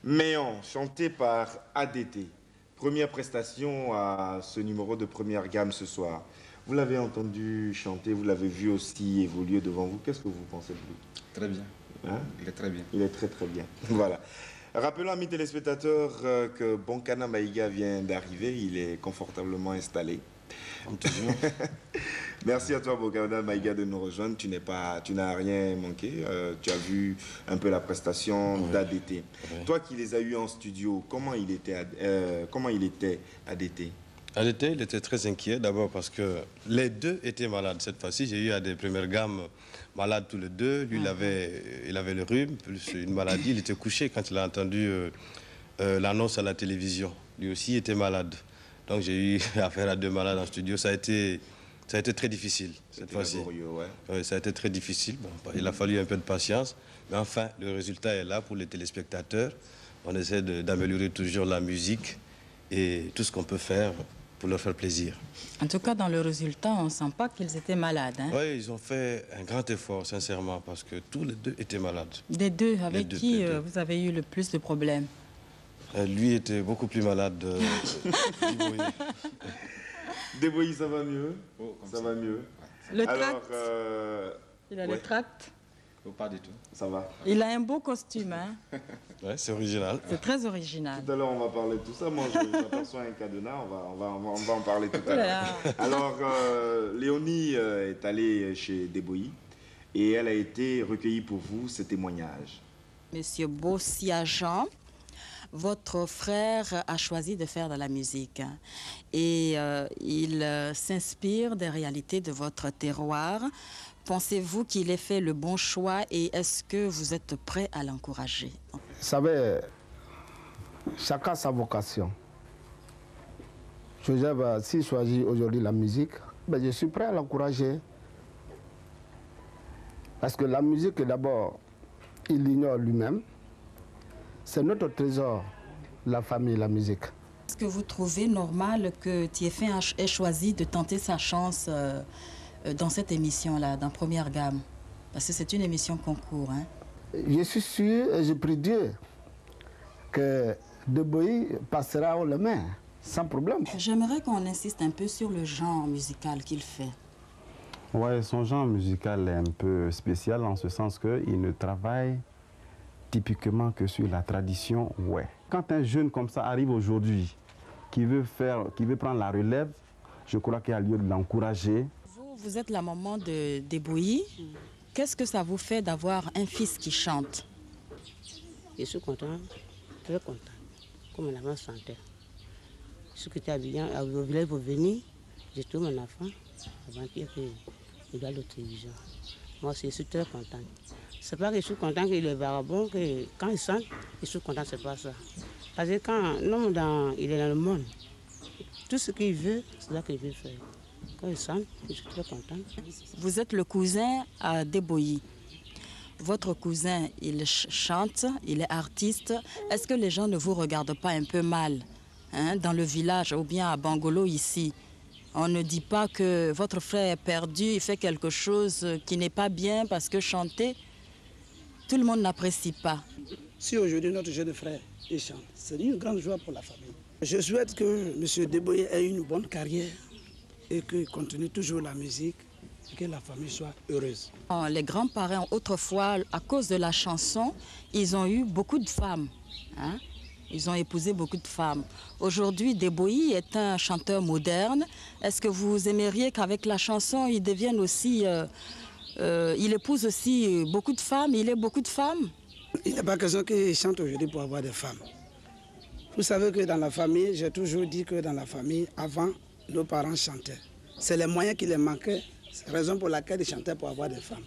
Méon, chanté par ADT. Première prestation à ce numéro de première gamme ce soir. Vous l'avez entendu chanter, vous l'avez vu aussi évoluer devant vous. Qu'est-ce que vous pensez de lui? Très bien. Hein? Il est très bien. Il est très très bien. Voilà. Rappelons, amis téléspectateurs, que Bonkana Maïga vient d'arriver. Il est confortablement installé. Comme toujours. Merci à toi, Bonkana Maïga, de nous rejoindre. Tu n'as rien manqué. Tu as vu un peu la prestation d'ADT. Toi qui les as eus en studio, comment il était ADT? ADT, il était très inquiet d'abord parce que les deux étaient malades cette fois-ci. J'ai eu à des premières gammes malades tous les deux. Lui, il avait le rhume, plus une maladie. Il était couché quand il a entendu l'annonce à la télévision. Lui aussi était malade. Donc j'ai eu affaire à deux malades en studio. Ça a été très difficile cette fois-ci. Ouais, ça a été très difficile. Bon, il a fallu un peu de patience. Mais enfin, le résultat est là pour les téléspectateurs. On essaie d'améliorer toujours la musique et tout ce qu'on peut faire pour leur faire plaisir. En tout cas, dans le résultat, on ne sent pas qu'ils étaient malades. Hein? Oui, ils ont fait un grand effort, sincèrement, parce que tous les deux étaient malades. Des deux, avec qui vous avez eu le plus de problèmes? Lui était beaucoup plus malade. Deboyi. Deboyi, ça va mieux? Ça va mieux. Le tract. Il a le tract. Pas du tout. Ça va. Il a un beau costume, hein? Ouais, c'est original. C'est très original. Tout à l'heure, on va parler de tout ça. Moi, j'aperçois un cadenas. On va en parler tout à l'heure. Alors, Léonie est allée chez Deboyi et elle a été recueillie pour vous, ce témoignage. Monsieur Bossiajan, votre frère a choisi de faire de la musique et il s'inspire des réalités de votre terroir. Pensez-vous qu'il ait fait le bon choix et est-ce que vous êtes prêt à l'encourager? Vous savez, chacun a sa vocation. Joseph, s'il choisit aujourd'hui la musique, ben je suis prêt à l'encourager. Parce que la musique, d'abord, il l'ignore lui-même. C'est notre trésor, la famille, la musique. Est-ce que vous trouvez normal que TF1 ait choisi de tenter sa chance dans cette émission-là, dans Première Gamme? Parce que c'est une émission concours. Hein? Je suis sûr et je prie Dieu que Deboyi passera haut la main, sans problème. J'aimerais qu'on insiste un peu sur le genre musical qu'il fait. Oui, son genre musical est un peu spécial en ce sens qu'il ne travaille typiquement que sur la tradition, ouais. Quand un jeune comme ça arrive aujourd'hui, qui veut prendre la relève, je crois qu'il y a lieu de l'encourager. Vous êtes la maman de Deboyi. Qu'est-ce que ça vous fait d'avoir un fils qui chante? Je suis content, très content, comme on avait chanté. Je suis habillé au village pour venir, j'ai tout mon enfant, avant qu'il regarde la télévision. Moi aussi, je suis très contente. C'est pas que je suis content qu'il est vagabond, que quand il chante, je suis content, c'est pas ça. Parce que quand l'homme il est dans le monde, tout ce qu'il veut, c'est ça qu'il veut faire. Quand il chante, je suis très contente. Vous êtes le cousin à Deboyi. Votre cousin, il chante, il est artiste. Est-ce que les gens ne vous regardent pas un peu mal, hein, dans le village ou bien à Bangolo ici? On ne dit pas que votre frère est perdu, il fait quelque chose qui n'est pas bien parce que chanter, tout le monde n'apprécie pas. Si aujourd'hui notre jeune frère il chante, c'est une grande joie pour la famille. Je souhaite que M. Deboyi ait une bonne carrière et qu'il continue toujours la musique et que la famille soit heureuse. Les grands-parents, autrefois, à cause de la chanson, ils ont eu beaucoup de femmes. Hein? Ils ont épousé beaucoup de femmes. Aujourd'hui, Deboyi est un chanteur moderne. Est-ce que vous aimeriez qu'avec la chanson, il devienne aussi... il épouse aussi beaucoup de femmes, il ait beaucoup de femmes? Il n'est pas question qu'il chante aujourd'hui pour avoir des femmes. Vous savez que dans la famille, j'ai toujours dit que dans la famille, avant, nos parents chantaient. C'est les moyens qui les manquaient. C'est la raison pour laquelle ils chantaient pour avoir des femmes.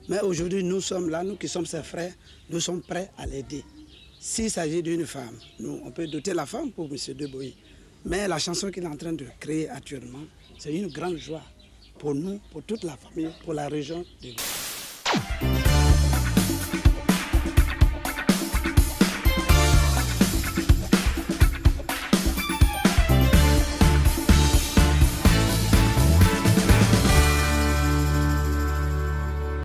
Mais aujourd'hui, nous sommes là, nous qui sommes ses frères, nous sommes prêts à l'aider. S'il s'agit d'une femme, nous, on peut doter la femme pour M. Deboyi. Mais la chanson qu'il est en train de créer actuellement, c'est une grande joie pour nous, pour toute la famille, pour la région de